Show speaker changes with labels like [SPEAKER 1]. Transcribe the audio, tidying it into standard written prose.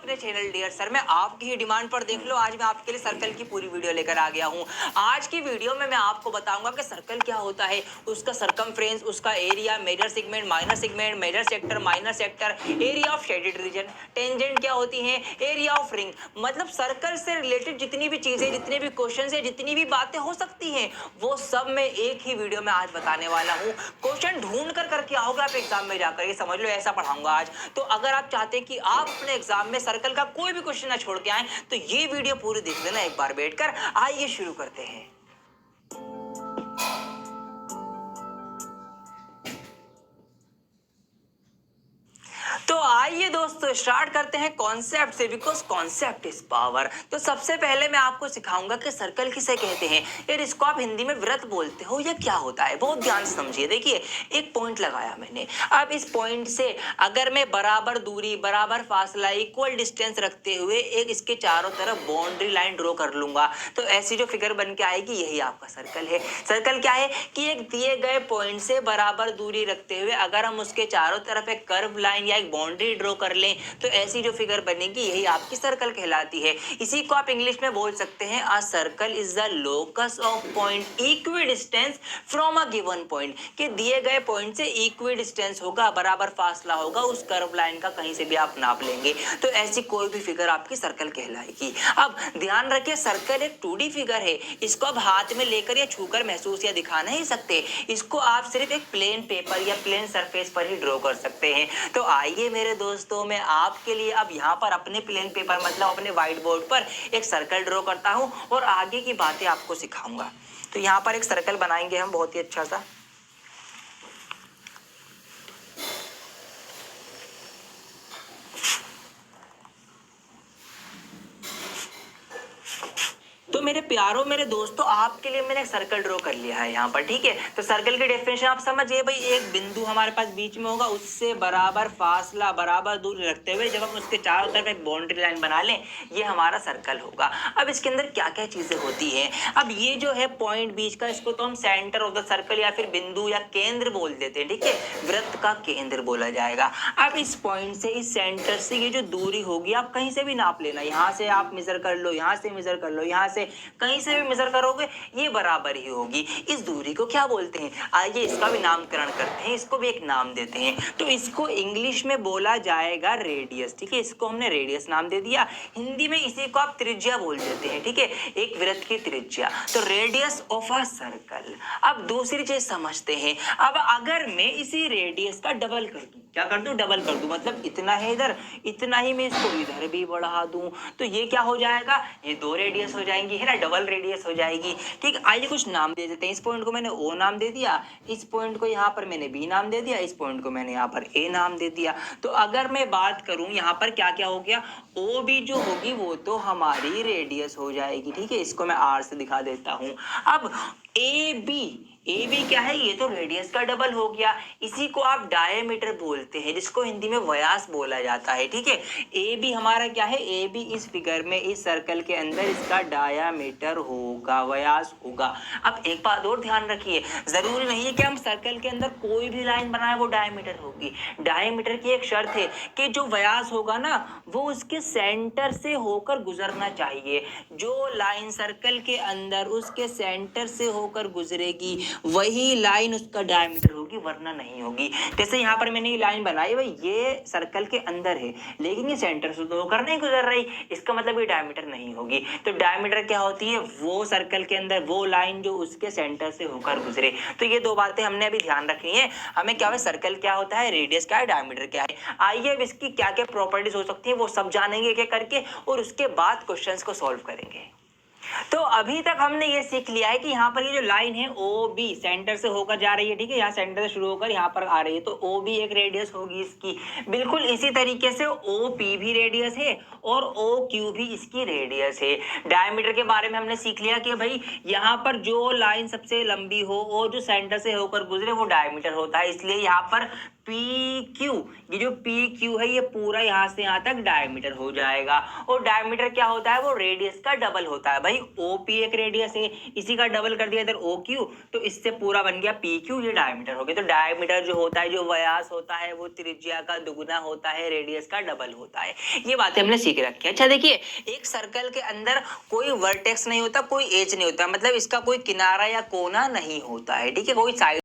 [SPEAKER 1] अपने channel dear sir में आपकी ही डिमांड पर देख लो, आज मैं आपके लिए सर्कल की पूरी वीडियो लेकर आ गया हूँ। आज की वीडियो में मैं आपको बताऊंगा कि सर्कल क्या होता है, उसका सरकमफ्रेंस, उसका area, major segment, minor segment, major sector, minor sector, area of shaded region, tangent क्या होती है, एरिया ऑफ रिंग। मतलब सर्कल से रिलेटेड जितनी भी चीजें, जितने भी क्वेश्चन है, जितनी भी बातें हो सकती हैं, वो सब मैं एक ही वीडियो में आज बताने वाला हूँ। क्वेश्चन ढूंढ कर करके आओगे आप एग्जाम में जाकर, ये समझ लो ऐसा पढ़ाऊंगा आज। तो अगर आप चाहते हैं कि आप अपने एग्जाम में सर्कल का कोई भी क्वेश्चन ना छोड़ के आए, तो ये वीडियो पूरी देख लेना एक बार बैठकर। आइए शुरू करते हैं। तो आइए दोस्तों स्टार्ट करते हैं कॉन्सेप्ट से, बिकॉज कॉन्सेप्ट इज पावर। तो सबसे पहले मैं आपको सिखाऊंगा कि सर्कल किसे कहते हैं। यार इसको आप हिंदी में वृत्त बोलते हो या क्या होता है, बहुत ध्यान से समझिए। देखिए एक पॉइंट लगाया मैंने, अब इस पॉइंट से अगर मैं बराबर दूरी, बराबर फासला, इक्वल डिस्टेंस रखते हुए एक इसके चारों तरफ बाउंड्री लाइन ड्रॉ कर लूंगा, तो ऐसी जो फिगर बन के आएगी यही आपका सर्कल है। सर्कल क्या है कि एक दिए गए पॉइंट से बराबर दूरी रखते हुए अगर हम उसके चारों तरफ एक कर्व लाइन या एक बाउंड्री ड्रॉ कर लें, तो ऐसी जो फिगर बनेगी यही आपकी सर्कल कहलाती है। इसी को आप इंग्लिश में बोल सकते हैं a circle is the locus of point equi distance from a given point. कि दिए गए पॉइंट से इक्वी डिस्टेंस होगा, बराबर फासला होगा उस कर्व लाइन का, कहीं से भी आप नाप लेंगे तो ऐसी कोई भी फिगर आपकी सर्कल कहलाएगी। अब ध्यान रखिए सर्कल एक 2D फिगर है, इसको आप हाथ में लेकर या छूकर महसूस या दिखा नहीं सकते। इसको आप सिर्फ एक प्लेन पेपर या प्लेन सरफेस पर ही ड्रॉ कर सकते हैं। तो आइए मेरे दोस्तों, मैं आपके लिए अब यहाँ पर अपने प्लेन पेपर मतलब अपने व्हाइट बोर्ड पर एक सर्कल ड्रॉ करता हूँ और आगे की बातें आपको सिखाऊंगा। तो यहाँ पर एक सर्कल बनाएंगे हम बहुत ही अच्छा सा। तो मेरे प्यारों, मेरे दोस्तों, आपके लिए मैंने एक सर्कल ड्रॉ कर लिया है यहाँ पर, ठीक है। तो सर्कल की डेफिनेशन आप समझिए भाई, एक बिंदु हमारे पास बीच में होगा, उससे बराबर फासला, बराबर दूरी रखते हुए जब हम उसके चारों तरफ एक बाउंड्री लाइन बना लें, ये हमारा सर्कल होगा। अब इसके अंदर क्या क्या चीजें होती हैं, अब ये जो है पॉइंट बीच का, इसको तो हम सेंटर ऑफ द सर्कल या फिर बिंदु या केंद्र बोल देते हैं, ठीक है, वृत्त का केंद्र बोला जाएगा। अब इस पॉइंट से, इस सेंटर से ये जो दूरी होगी, आप कहीं से भी नाप लेना, यहाँ से आप मेजर कर लो, यहाँ से मेजर कर लो, यहाँ से कहीं से भी मेजर करोगे ये बराबर ही होगी। इस दूरी को क्या बोलते हैं, आइए इसका भी नामकरण करते हैं, इसको भी एक नाम देते हैं। तो इसको इंग्लिश में बोला जाएगा रेडियस, ठीक है, इसको हमने रेडियस नाम दे दिया। हिंदी में इसी को आप त्रिज्या बोल देते हैं, ठीक है, एक वृत्त की त्रिज्या। तो रेडियस ऑफ अ सर्कल। अब दूसरी चीज समझते हैं, अब अगर मैं इसी रेडियस का डबल कर दूं, क्या कर दूं, डबल कर दूं, मतलब इतना है इधर, इतना ही मैं इसको इधर भी बढ़ा दूं, तो ये क्या हो जाएगा, ये 2 रेडियस हो जाएंगी, है ना, डबल रेडियस हो जाएगी। ठीक, आइए कुछ नाम दे देते हैं। इस पॉइंट को मैंने ओ नाम दे दिया, इस पॉइंट को यहाँ पर मैंने बी नाम दे दिया, इस पॉइंट को मैंने यहाँ पर ए नाम दे दिया। तो अगर मैं बात करूं यहाँ पर क्या क्या हो गया, ओ बी जो होगी वो तो हमारी रेडियस हो जाएगी, ठीक है, इसको मैं आर से दिखा देता हूं। अब ए बी क्या है, ये तो रेडियस का डबल हो गया, इसी को आप डायमीटर बोलते हैं, जिसको हिंदी में व्यास बोला जाता है, ठीक है। ए बी हमारा क्या है, ए बी इस फिगर में, इस सर्कल के अंदर इसका डायमीटर होगा, व्यास होगा। अब एक बात और ध्यान रखिए, जरूरी नहीं है कि हम सर्कल के अंदर कोई भी लाइन बनाए वो डायमीटर होगी। डायमीटर की एक शर्त है कि जो व्यास होगा ना वो उसके सेंटर से होकर गुजरना चाहिए। जो लाइन सर्कल के अंदर उसके सेंटर से होकर गुजरेगी वही लाइन उसका डायमीटर होगी, वरना नहीं होगी। जैसे यहाँ पर मैंने ये लाइन बनाई, भाई ये सर्कल के अंदर है लेकिन ये सेंटर से तो होकर नहीं गुजर रही, इसका मतलब ये डायमीटर नहीं होगी। तो डायमीटर क्या होती है, वो सर्कल के अंदर वो लाइन जो उसके सेंटर से होकर गुजरे। तो ये 2 बातें हमने अभी ध्यान रखनी है, हमें क्या है, सर्कल क्या होता है, रेडियस क्या है, डायमीटर क्या है। आइए अब इसकी क्या क्या प्रॉपर्टीज हो सकती है वो सब जानेंगे क्या करके, और उसके बाद क्वेश्चंस को सॉल्व करेंगे। तो अभी तक हमने ये सीख लिया है कि यहाँ पर ये जो लाइन है ओ बी सेंटर से होकर जा रही है, ठीक है, यहाँ सेंटर से शुरू होकर यहाँ पर आ रही है, तो ओ बी एक रेडियस होगी इसकी। बिल्कुल इसी तरीके से ओ पी भी रेडियस है और ओ क्यू भी इसकी रेडियस है। डायमीटर के बारे में हमने सीख लिया कि भाई यहाँ पर जो लाइन सबसे लंबी हो और जो सेंटर से होकर गुजरे वो डायमीटर होता है, इसलिए यहाँ पर पी क्यू, ये जो पी क्यू है ये पूरा यहाँ से यहाँ तक डायमीटर हो जाएगा। और डायमीटर क्या होता है, वो रेडियस का डबल होता है भाई। ओपी एक रेडियस है, इसी का डबल कर दिया इधर ओ क्यू, तो इससे पूरा बन गया पी क्यू, ये डायमीटर हो गया। तो डायमीटर जो होता है, जो व्यास होता है, वो त्रिज्या का दुगुना होता है, रेडियस का डबल होता है। ये बातें हमने सीख रखी है। अच्छा देखिए, एक सर्कल के अंदर कोई वर्टेक्स नहीं होता, कोई एज नहीं होता, मतलब इसका कोई किनारा या कोना नहीं होता है, ठीक है, कोई साइड